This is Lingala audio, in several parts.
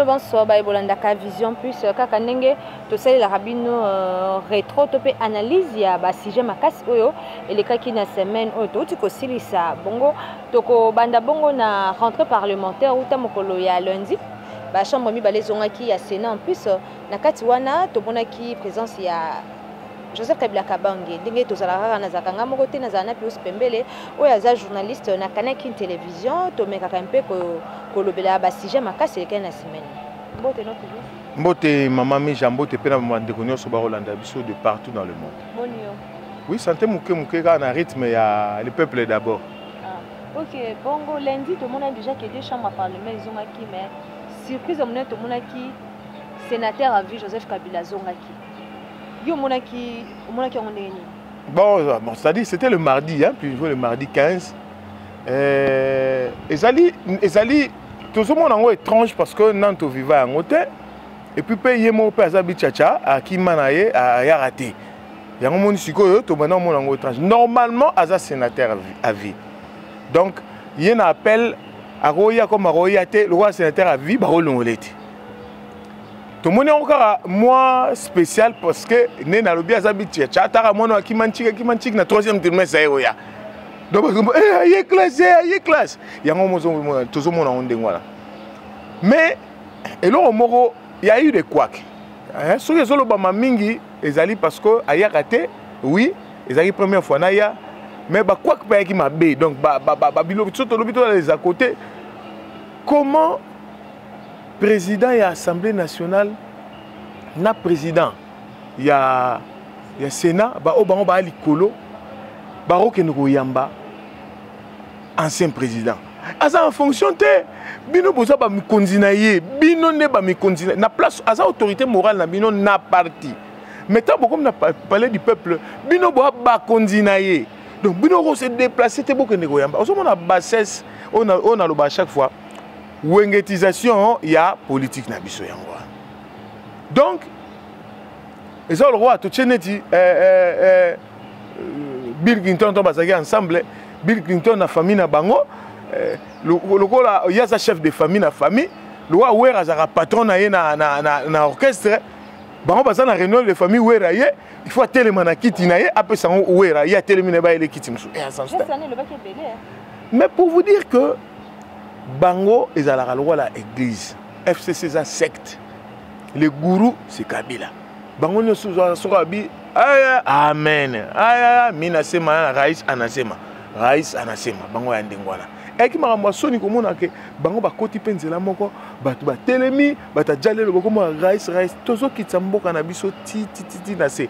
Bonsoir, Bolanda Vision plus Kakanenge, to sel la rabino rétro topé analyse ya ba sujet makasi oyo et les cas qui na semaine oyo to ko silisa bongo toko banda bongo na rentrée parlementaire ou ta mokolo ya lundi ba chambre mi balezonga ki ya Sénat en plus na kati wana to bona ki présence ya Joseph Kabila Kabange ndenge to zala na zakanga moko te na zana Pius Pembele oyo za journaliste na Kanaki télévision to meka kampe ko lobela ba sujet makasi le na semaine. Mbote maman mi jambote pena mandeko nyonso ba Rolanda biso de partout dans le monde. Bonio. Oui, santé mouké na rythme ya le peuple d'abord. Ah. OK, bongo lundi tout le monde a déjà que deux chambres parlement ils ont qui mais surprise on tout le monde qui sénateur a vu Joseph Kabila Zongaki. Yo monaki on est Bon, c'est-à-dire c'était le mardi hein, puis le mardi 15. Ezali tout le monde est étrange parce que Nanto vivait en hôtel et puis payer mon père Zabi Tchacha à qui manaye à Yarate. Il y a un monde ici que maintenant mon étrange. Normalement Aza sénateur à vie. Donc il y a un appel à Roya comme à Royate le roi sénateur à vie barolo ngolete. Tout le monde est encore moi spécial parce que né na lobi Zabi Tchacha tara mono qui manchik na troisième trimestre Roya. Donc, il y a classe. Il y a un moment tout le monde a un voilà. Mais, il y a eu des couacs. Ce que je veux mingi, ils parce que aya raté, oui, ils allaient première fois naya, mais bah quoi que qui m'a bé, donc les à côté. Comment président et assemblée nationale, na président, il y a Sénat, bah au banc bah likolo. Baroque Ngoyamba, ancien président. Asa en fonction de bino boza ba mi kondinaye, bino ne ba mi kondinaye. Na place asa autorité morale na bino na parti. Mais tant beaucoup na parler du peuple, bino boa ba kondinaye. Donc bino se déplacer te beaucoup Ngoyamba. On a bassesse, on a le bas chaque fois. Wengetisation ya politique na biso yango. Donc et ça le roi tout cheneti Bill Clinton tombe ensemble. Bill Clinton na famille na bango. Il y a sa chef de famille na famille. Le roi Ouera a patron na orchestre. Bango basa na réunion de famille Ouera il faut tellement na kiti na après ça Ouera il y a tellement ba ele kiti musu. Mais pour vous dire que bango ezalaka le roi la église. FCC sa secte. Le gourou c'est Kabila. Bango no soka bi amen. Mina sema rais anasema. Rais anasema bango ya ndengwana. Eki makambo soni komona ke bango bakoti penzela moko batu ba telemi bata jalelo boko mo rais tozo kitsamboka na biso ti na se.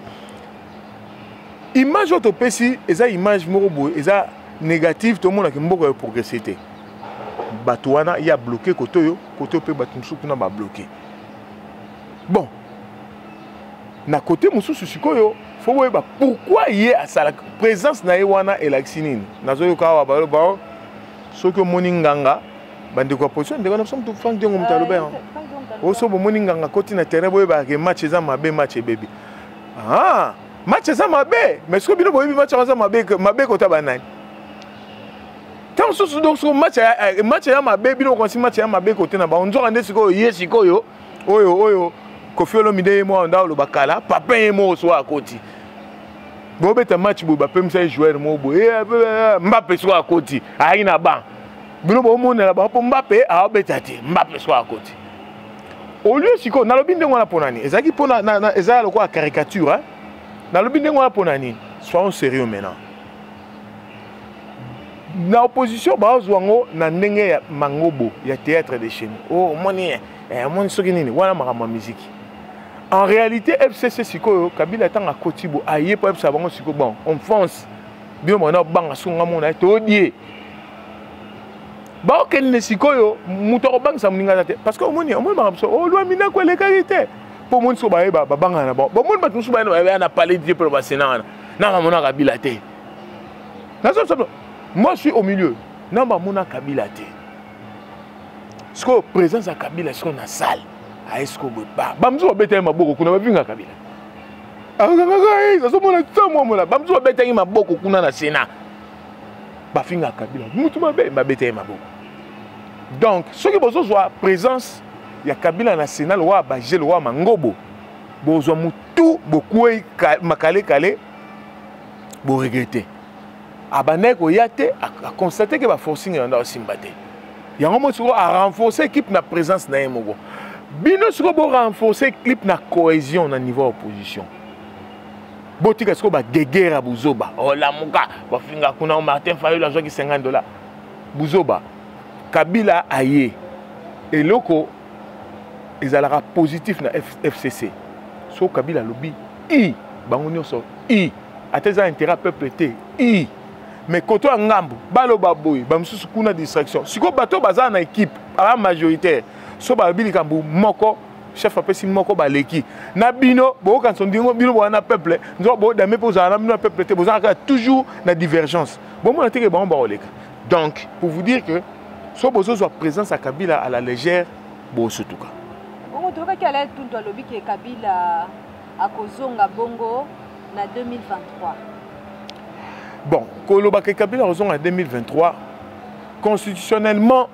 Image auto pesi eza image moko boye eza négative to mona ke mboko ya progressité. Batu wana ya bloqué koto pe batu musu kuna ba bloqué. Bon. Na côté mususu sikoyo faut voir pourquoi il y a sa présence na wana elaxinine nazo yoka ba ba ce que moninganga bande ko position de comme tout Franck Diongo mutalobe o so bo moninganga côté na terrain boye ba ke match za mabe match baby match za mabe mais ce que bino boye match za mabe ko ta banani tant so donc so match ya mabe bino ko si match ya mabe côté na ba on nzoka ndesiko yesikoyo oyo Kofi Olomide moi on dans le bakala papa et moi soit à côté bon beta match bo ba pem ça joueur mo bo Mbappé soit à côté aina ban bino bo mo na ba Mbappé a betati Mbappé soit à côté au lieu siko na lobi ndengo na ponani ezaki pona na ezala lo quoi caricature hein na lobi ndengo na ponani soyons sérieux maintenant na opposition ba zwango na ndenge ya mangobo ya théâtre de chez nous oh moni moni soki nini wana makama musique. En réalité, FCC Siko, Kabila tanga kotibo aye pour FCC bango Siko bon, on fonce. Bien mon banga sunga mona to die. Ba ken ne Siko yo, muto bang sa muninga tate parce que au moins so o loi mina ko le qualité. Pour mon so ba banga na bon. Bon mon ba tusu ba na parler de pour ba sénat na mona Kabila te. Moi je suis au milieu. Na ba mona Kabila te. Ce que présence à Kabila est-ce qu'on a salle. aesko ba bamzo beta maboko kuna bavinga Kabila ça mona tamo mona bamzo beta maboko kuna na Sénat bafinga Kabila mutu mabe beta maboko donc ce qui bozo soit présence ya Kabila na Sénat le roi Bagé le roi Mangobo bozo mutu beaucoup makale kale bo regretter abane ko yate a constater que ba forcing yanda osimbate yango mo siko a renforcer équipe na présence na yemogo bino siko bo renforcer équipe na cohésion na niveau opposition botika siko ba gegera buzoba o la muka ba finga kuna Martin Fayulu la joki $50 buzoba Kabila aye eloko ezalaka positif na FCC so Kabila lobi i bango nyonso i ateza intérêt peuple te i mais koto ngambu balo baboy bamsusu kuna distraction siko bato baza na équipe à majoritaire so ba bilika mbu moko chef apesi moko baleki na bino bo kan son dingo bino bo na peuple nzo bo da me poza na bino peuple te bo za toujours na divergence bon mo na teke ba oleka donc pour vous dire que so bozo soit présence à Kabila à la légère bo sotuka bongo to ka kala tunto lobi ke Kabila akozonga bongo na 2023. Bon, Koloba Kabila raison en 2023 constitutionnellement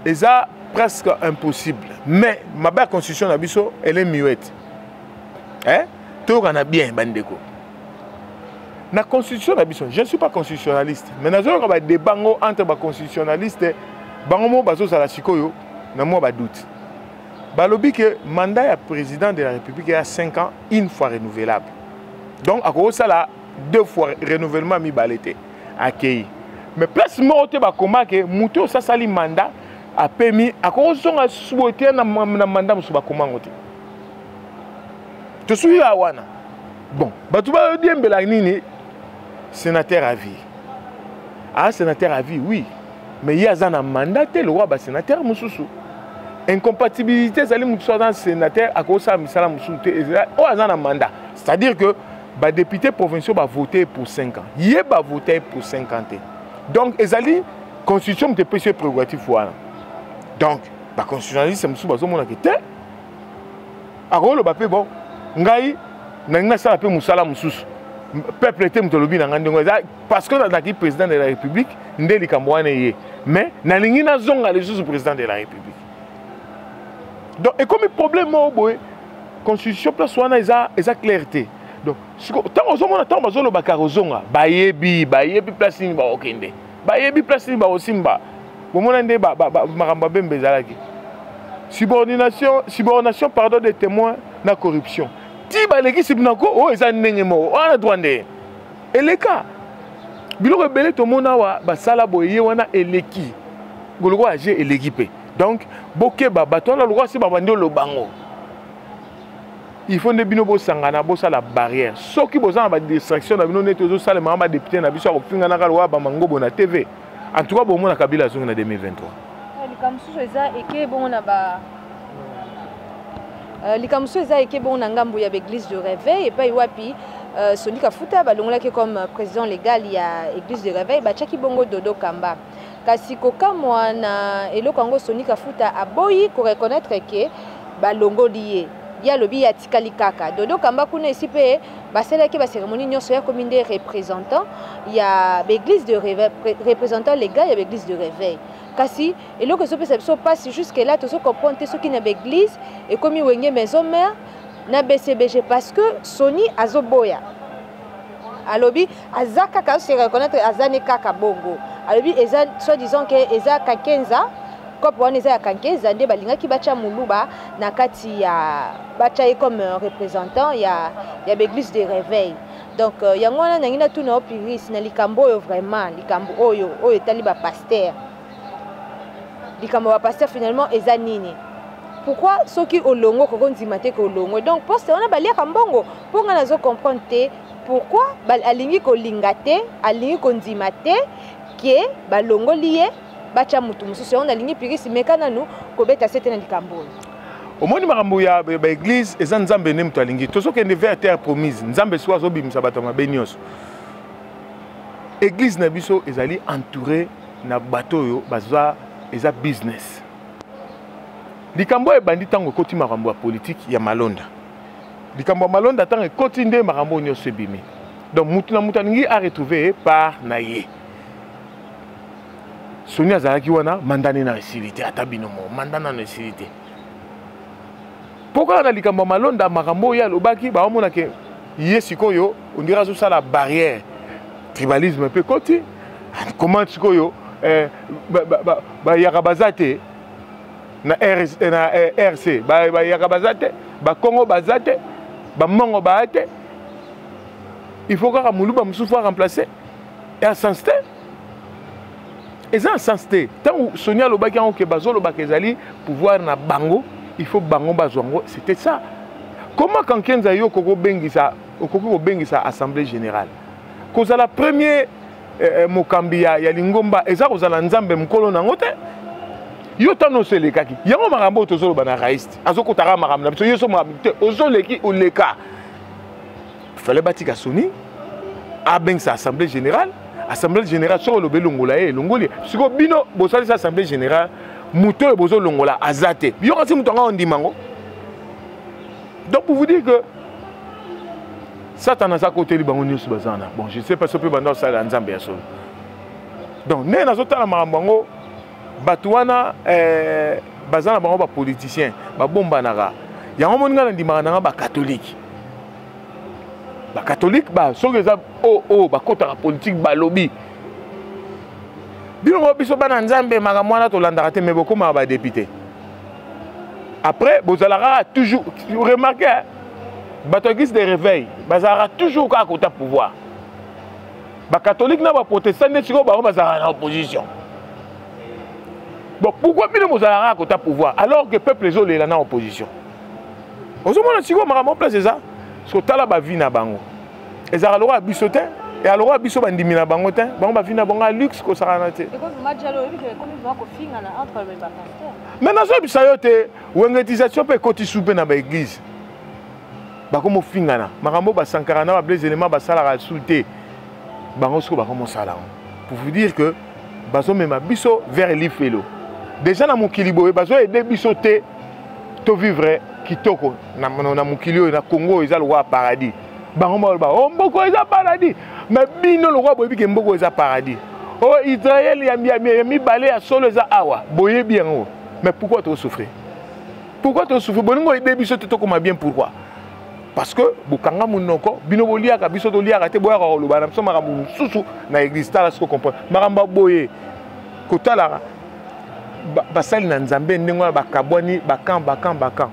c'est presque impossible mais ma belle constitution nabiso elle est muette. Hein? Tout on a bien bandeko. La constitution nabiso, je ne suis pas constitutionnaliste mais nous avons un débat entre les constitutionnalistes bango bazo sala sikoyo na moi ba doute. Balobi que mandat ya président de la République est à 5 ans une fois renouvelable. Donc à cause ça là 2 fois renouvellement mi balete accueilli. Mais place morte ba comment que muto ça sali mandat a permis à cause on a souhaité na mandat musu ba comment ngote. To suis ya wana. Bon, ba tu ba dire mbela nini sénateur à vie. Ah sénateur à vie oui. Mais il y a un mandat le roi ba sénateur mususu. Incompatibilité c'est le sénateur à cause de misala mususu o azana mandat. C'est-à-dire que les députés provinciaux vont voter pour 5 ans. Ils vont voter pour 50 ans. Donc, la constitution est précieux prérogatif. Donc, la constitutionnaliste, c'est ce que je alors, le papier, bon, ngai, nanga ça appelle musala mususu. Peuple était mutolobi nanga parce que dans le président de la République, ndeli kamwana yé. Mais nalingi na zonga les sous président de la République. Donc, et comme le problème la constitution place wana eza clarté. Donc, tant que on a tant que bakarozonga, bayebi place ni ba okende, bayebi place ni ba osimba. Bomonande maramba bembe zalaki. Subordination pardon des témoins na corruption. Ti baleki sibnako o eza ndengemo, on a droit ndé. Et les cas bilo rebelle to mona wa basala boye wana eleki. Goloko age elekipe. Donc, boke baton la loi si babando lo bango. Il faut que bino bo sangana bo la barrière. Ceux qui besoin de distraction na bino neto zo sala mama député na biso ko finga na kalwa ba mangobo na TV. En tout cas bo mona Kabila zonga na 2023. Likamsusu eza eke bon na ba likamsusu eza eke bon na ngambo ya église de réveil et pas wapi Sonika Futa balongola ke comme président légal ya église de réveil ba chaki bongo Dodo Kamba. Kasi kokamwa na eloko yango Sonika Futa aboyi ko reconnaître que balongo lié ya lobi ya tikali kaka Dodo Kamba kuna ici pe baselaki ba cérémonie nyonso ya commune des représentants ya l'église de réveil représentant légal ya l'église de réveil kasi eloko so pesa so passe jusque là to so comprendre ce qui na l'église et comme wenge maison mère na BCBG parce que Soni azoboya alobi azaka ka se reconnaître azane kaka bongo alobi eza soit disant que eza ka 15 ans comme on eza ka 15 ans de balinga ki bacha muluba na kati ya bacha comme représentant ya l'église de réveil donc yango na ngina tout na opiris na likambo oyo vraiment likambo oyo etali ba pasteur likambo ba pasteur finalement eza nini. Pourquoi ceux qui ont longo ko longo donc poste on a balia kambongo pour nga nazo comprendre pourquoi alingi ko lingate alingi ko ndimate ke balongo lié bacha mutu mususu on alingi pirisi mekana nu ko beta setena likambo au moins makambo ya ba église eza nzambe ne mutu alingi to soki ne vers terre promise nzambe swa zo bimisa bato mabenios église na biso ezali entouré na bato yo bazwa eza business. likambo ebandi tango ekoti makambo ya politique ya malonda likambo ya malonda tango ekoti nde makambo nyonso ebimi donc mutu na mutu alingi aretrouve par na ye Soni azalaki wana mandane na esili te ata bino mo mandana na esili te pourquoi na likambo ya malonda makambo oyo alobaki baomona ke ye sikoyo ondira azosala barrière tribalisme mpe koti comment sikoyo bayaka baza te na RC bayaka baza te bakongo baza te bamongo baa te il faut kaka moluba mosusu remplacer et en sens te eza en sens te ntango Sonia alobaki yango ke bazolobaka ezali pouvoir na bango il faut bango bazwango c'était ça comment kankenza yo okoki kobengisa assemblée générale kozala premier mokambi ya lingomba eza kozala nzambe mokolo nango te yo tano oselekaki yango makambo oyo tozoloba na raiste azokotaka makambo na biso yo so makambo te ozoleki oleka fallait batika Soni abengisa assemblée générale soki olobi elongola ye elongoli sikoyo bino bosalisa assemblée générale moto oyo bozolongola aza te yo kasi moto anga ondimango donc pour vous dire que Satan aza koteli bango nyonso bazana bon je sais pas soki banda osala nzambe ya solo donc ndenge nazotala makambo yango bato wana baza na bango bapoliticien babombanaka yango moninga na ndimaka nanga bakatholike soki eza oyo bakotaka politique balobi bino biso bana nzambe makambo wana tolandaka te me bokomaka badepute après bozalaka toujours remarqué bato église de réveil bazalaka toujours kaka kota pouvoir bacatholique na baprotestant nde sikoyo bango bazalaka na opposition bon pourquoi bino bozalaka kaka kota pouvoir alors que peuple ezolela na opposition ozomona sikoyo makambo place eza soki tala bavi na bango ezalaka lokola biso te et alors biso bandimi na bango te bango bavi na bango ya luxe kosakana te mais nazoyebisa yo te wengetisation mpe ekoti su mpe na baeglise bakomofingana makambo basankara na bablaise élément basalaka su te bango siko bakomosala pour vous dire que bazomema biso vers lifelo déjà na mokili boye bazoyede biso te to vivre kitoko na mokili oyo na Congo eza lokola paradis bango baloba o mboko eza paradis mais bino lokola boyebi ke mboko eza paradis o Israël ya mibale ya solo eza awa boyebi yango mais pourquoi to souffrir boningo ede biso te tokoma bien pourquoi parce que bokanga monoko bino boliaka biso toliaka te boyaka koloba na biso makambo mosusu na église tala siko comprendre makambo boye kotalaka basali na nzambe ndenge wana bakabwani bakan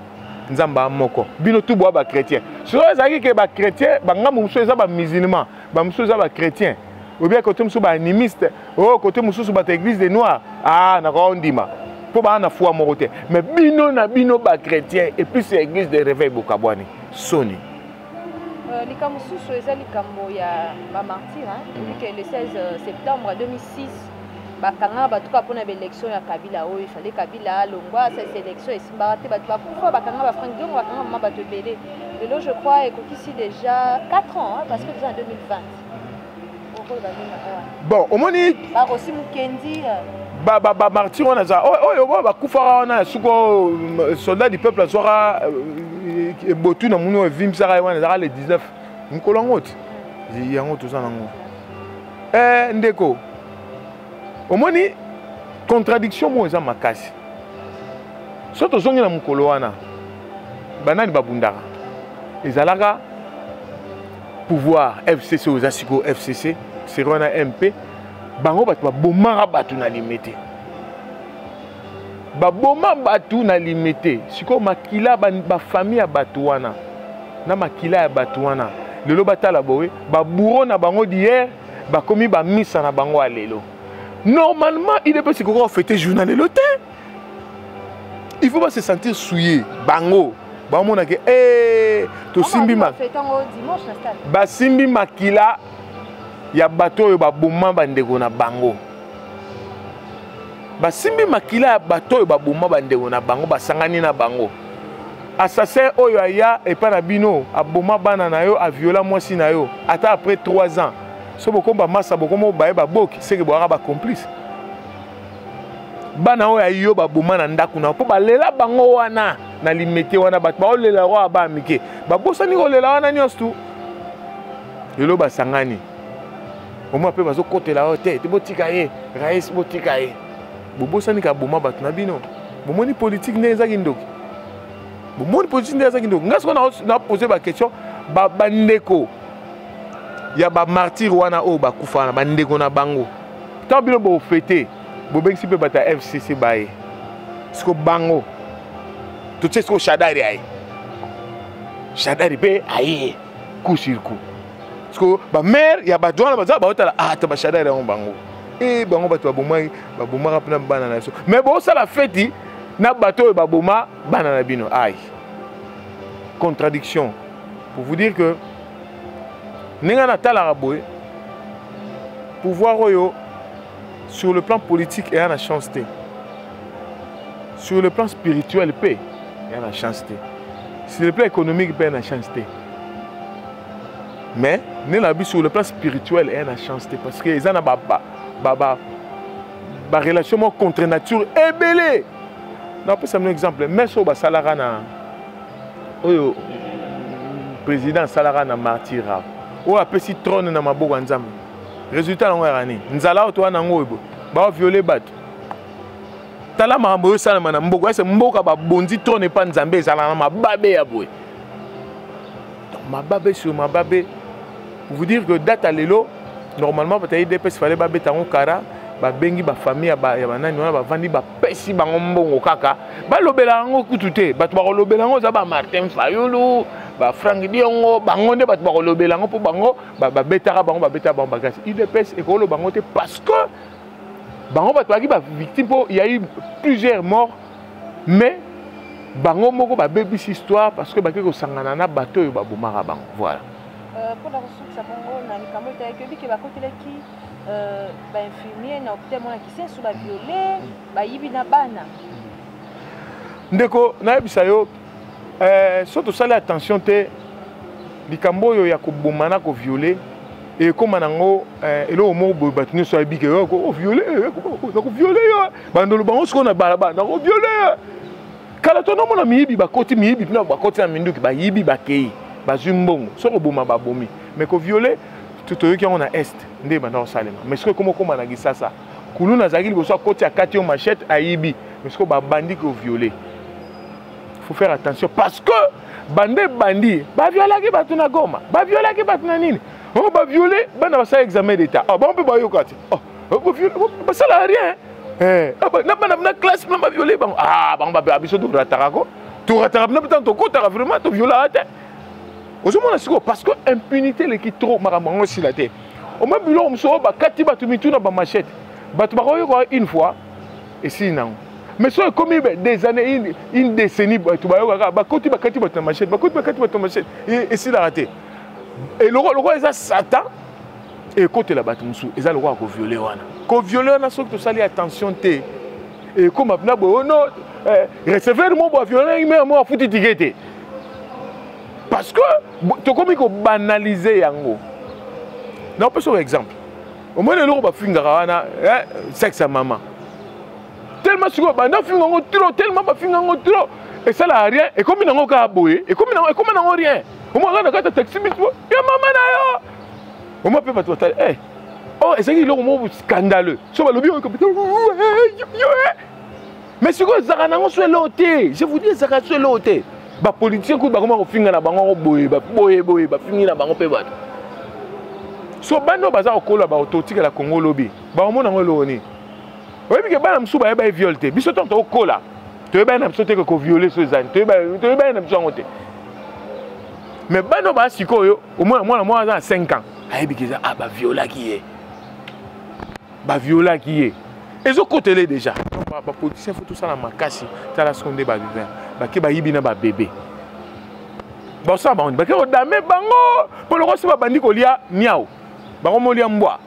nzamba moko bino tu boya bakrétien soki ezalaki ke bakrétien bangambo mosusu eza bamusulman bamosusu eza bakrétien obia kote mosusu baanimiste o kote mosusu bato église de noir nakaka ondima mpo baa na foi moko te mais bino na bino bakrétien et puis c'est église de réveil bokabwani Soni likambo mosusu eza likambo ya bamartyre le 16 septembre 2006 bakanga batuka mpona baélection ya Kabila oyo ifale Kabila alongwa sa sélection esimbaka te bato bakufa bakanga bafrank diongo bakanga mama bato ebele lelo je crois ekokisi déjà 4 ans parce que déjà en 2020 bon omoni barosi mukendi bamartyre wana aza oyo bakufaka wana suko soldat du peuple azwaka botu na moni oyo evimisaka wana ezaka le 19 mokolo yango ti yango toza nango ndeko omoni contradiction mo eza makasi so tozongi na mokolo wana banani babundaka ezalaka pouvoir FCC oyo eza sikoyo FCC seri wana MP bango bato babomaka bato na limite baboma bato na limite sikoyo makila bafamille ya bato wana na makila ya bato wana lelo batala boye baburo na bango d'hier bakomi bamisa na bango ya lelo normalement il est pas sikoyo fêter journal lelo te il faut pas se sentir souillé bango bamona ke tosimbi basimbi makila ya bato oyo baboma bandeko na bango basimbi makila ya bato oyo baboma bandeko na bango basangani na bango assassin oyo aya epa na bino aboma bana na yo aviola mwasi na yo ata après 3 ans so bokomba masa bokoma baye baboki seke boyaka bacomplice bana oyo ayo baboma na ndako na po balela bango wana na limete wana bato baolela ro ba mike babosani kolela wana nyonso tu lelo basangani omwa pe bazokotela o te botika ye rais botika ye bobosani ka boma bato na bino bomoni politique nde ezaki ndoki bomoni politique nde ezaki ndoki ngasi kona na poser ba question bandeko ya ba martyr wana o bakufa na bandeko na bango tant bino bo fêter bobengisi pe bata FCC baye siko bango tout ce siko Shadari aye Shadari pe aye coup sur coup siko ba mère ya ba douane baza ba otala ta ba Shadari on bango et bango bato baboma rapna bana na so mais bo ça la fête na bato baboma bana na bino aye contradiction pour vous dire que ninga na tala boy pouvoir oyo sur le plan politique, il y a la chance. Sur le plan spirituel, il y a la chance. Sur le plan économique, il y a la chance. Mais, sur le plan spirituel, il y a la chance. Parce que les gens ont une relation contre nature et belé. Je vais vous un exemple. Mais si vous avez un président Salarana martyr, vous avez un trône dans ma boue. Résultat on est nzala oto na ngobo ba violer bato tala mambo sala mana mboko ese mboka ba bondi trône pas nzambe sala na mababe ya boy mababe sur mababe pour vous dire que date à lelo normalement peut-être DPS fallait ba betango kara ba bengi ba famille ya banani wana ba vandi ba pesi bango mbongo kaka ba lobela ngo kutute bato ba lobela ngo za ba Martin Fayulu ba Frank Diongo bango nde bato ba lobela ngo po bango ba betara bango ba betara bango bagasi IDPS et ko lo bango te parce que bango bato ba ki ba victime po il y a eu plusieurs morts mais bango moko ba baby histoire parce que ba ke ko sangana na bato yo ba bomara bango voilà pour la ressource ça bango na likambo ta ke biki ba kotela ki ba infirmier na hôpital mona ki sensu ba violer ba yibi na bana ndeko na yebisa yo surtout ça attention te likambo yo ya kobomana ko violer et comme nango elo mo batini so abike ko violer ko violer yo bandolo bango sko na balaba na ko violer kala to no mona miyibi ba koti miyibi na ba koti na minduki ba yibi ba kei ba zumbongo so ko boma ba bomi mais ko violer tout oyo ki on a est nde bana salema mais ce que comment na gisasa kuluna zagili bo so koti akati yo machette ayibi mais ce que ba bandi ko violer faut faire attention parce que bandi ba violer ki batuna goma ba violer ki batuna nini on va violer bana ba ça examen d'état bon on peut ba yo kati ba violer ba ça la rien na bana na classe ba violer ba ba biso do ratarako to ratarako na tant to kota vraiment to violer ate ozomona siko parce que impunité le qui trop maramango si la terre au même bilon mso ba kati ba tumitu na ba machette ba ba ko une fois et sinon mais ça comme des années une décennie ba koti ba kati ba machette ba koti ba kati ba machette et si la raté et le roi est Satan et côté la batumsu et ça le roi ko violer wana ko violer na so que ça li attention té et comme na bo non recevoir mo ba violer mais mo futi tigete parce que tu comme ko banaliser yango non pas sur exemple au moins le roi ba fingara wana sexe maman tellement sûr ba na fingango trop tellement ba fingango trop et ça la rien et comme nango ka boye et comme nango rien au moins na kata taxi bit ya maman na yo au moins peut pas toi oh et c'est qui le mot scandaleux so ba lobi ko mais ce que ça nango soit loté je vous dis ça soit loté ba politicien ko ba comment finga na bango boye ba fingi na bango pe ba so bando baza okola ba autotique la Congo lobby ba o mona ngolo ni oui que bana msuba ba violté biso tonto okola to ba na biso te ko violer so zani to ba na biso ngote mais bano ba sikoyo au moins moi à 5 ans ayebi que ça ba viola qui est et zo côté déjà ba politicien faut tout ça na makasi ta la seconde ba vivre ba ke ba yibi na ba bébé ba ça ba on ba ke o dame bango pour le roi ba bandi ko lia miao bango mo lia mbwa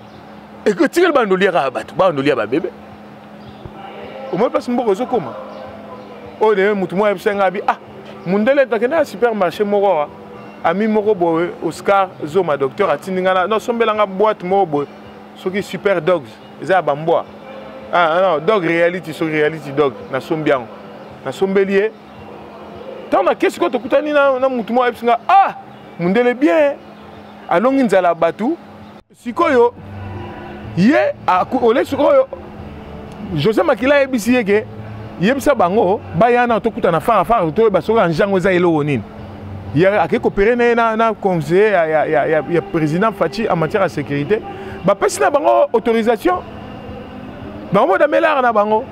et que tigel bando lia ka batu bando lia ba bébé au moins parce mboko zo koma o de mutu mo ebsenga bi mundele takena supermarché moko ami moko boy Oscar Zoma docteur atindingana non sombelanga boîte mo boy soki super dogs eza ba mbwa Ah non, dog reality, so reality dog. Na sombiang. Na sombelier. Tant na qu'est-ce que tu kutani na mutu mo epsinga ah mundele bien. Alongi nzala batu. Sikoyo ye a ole sikoyo José Makila ebisi yeke yebisa bango bayana to kutana fara to basoka njango za elo nini. Ya a coopérer na conseiller ya président Fachi en matière de sécurité. Ba pesina bango autorisation. Bango da melara na bango.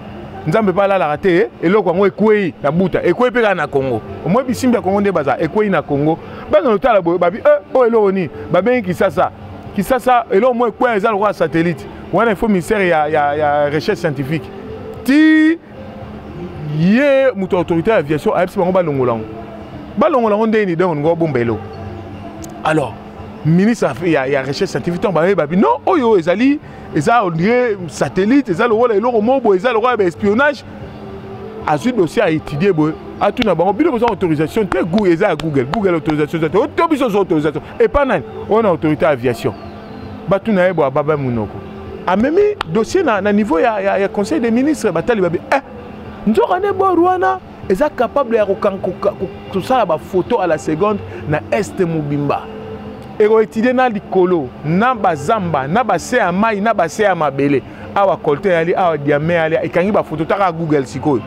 Nzambe pas la raté eloko ngo ekwei na buta ekwei pe na Congo. Au moins bisimbi ya Congo nde baza ekwei na Congo. Banga notala boy babi o elo ni babengi Kisasa. Kisasa elo mo ekwei za le satellite. Wana il faut ministère ya recherche scientifique. Ti ye muto autorité aviation a bango balongolango. Balongolango ndeni donc ngo bombelo. Alors ministre il y a recherche scientifique on babi non oyo ezali eza on dirait satellite eza le rôle eloko mobo eza le rôle espionnage a ce dossier a étudié boy a tout na bango bino besoin autorisation te Google eza Google autorisation to biso autorisation et pas nan on a autorité aviation batu na ebo baba munoko a même dossier na niveau ya conseil des ministres batali babi nzoka ne bo Rwanda eza capable ya ko sala ba photo à la seconde na est mobimba. Et étudier na likolo na bazamba na base ya mai na base ya mabele awa kolte ali awa diamé ali ikangi ba photo taka Google sikoyo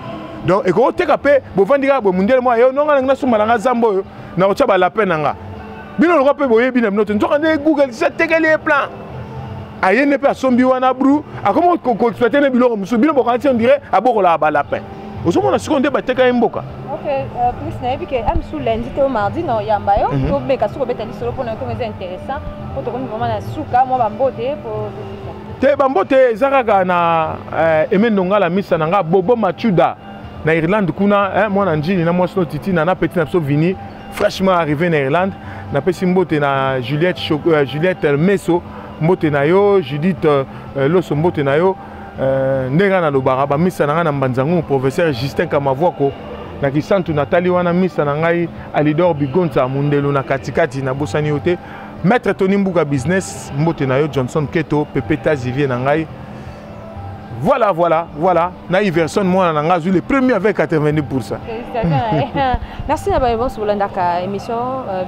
donc eko teka pe bo vandika bo mundele mo yo nonga na suma na zambo yo na ocha ba la peine nga bino lo pe boye bina mnoto nzoka ne Google ça tekeli plan ayene pe asombi wana bru akomo ko exploiter ne biloko musu bino bo kanti on dirait abokola ba la peine osomona seconde bateka mboka. Ok, plus na ebi ke am sous lundi to mardi no yamba yo to beka suko beta lisolo pona ko ngeze intéressant pour to komi vraiment na suka mo bambote pour te bambote ezaka na emendonga la misa nanga Bobo Machuda na Irlande kuna mwana njini na mwasno titi na petit na so vini fraîchement arrivé na Irlande na pesi mbote na Juliette Meso mbote na yo Judith Loso mbote na yo ndenga na lobara ba misa nanga na Mbanzangu professeur Justin Kamavwako na kisantu Nathalie wana misa na ngai Alidor Bigonza mundelo na katikati na bosani yote maître Tony Mbuga business mbote na yo Johnson Keto Pepeta Zivier na ngai voilà na Iverson moi na ngai le premier avec 90%. Merci na ba bon sur l'andaka émission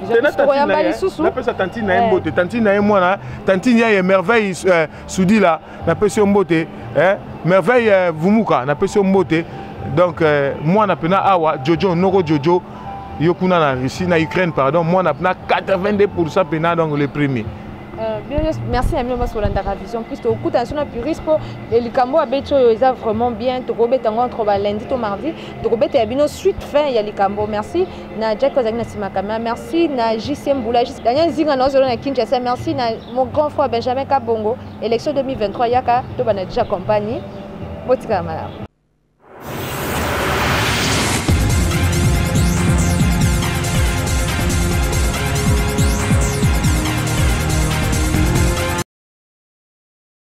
vision ya bali susu na pesa tantine na mbote tantine na moi na tantine ya merveille soudi là na pesa mbote merveille vumuka na pesa mbote. Donc moi na pena awa Jojo Noko Jojo yokuna na Russie na Ukraine pardon moi na pena 82% pena donc le premier. Merci à moi sur l'andaka vision plus to kuta sur na puriste pour les likambo abecho yo eza vraiment bien to kobeta entre ba lundi to mardi to kobeta ya bino suite fin ya likambo. Merci na Jack Kozagna Simakama, merci na JC Mbula Daniel Zinga na zolo na Kinshasa, merci na mon grand frère Benjamin Kabongo élection 2023 yaka to bana déjà compagnie botika mala.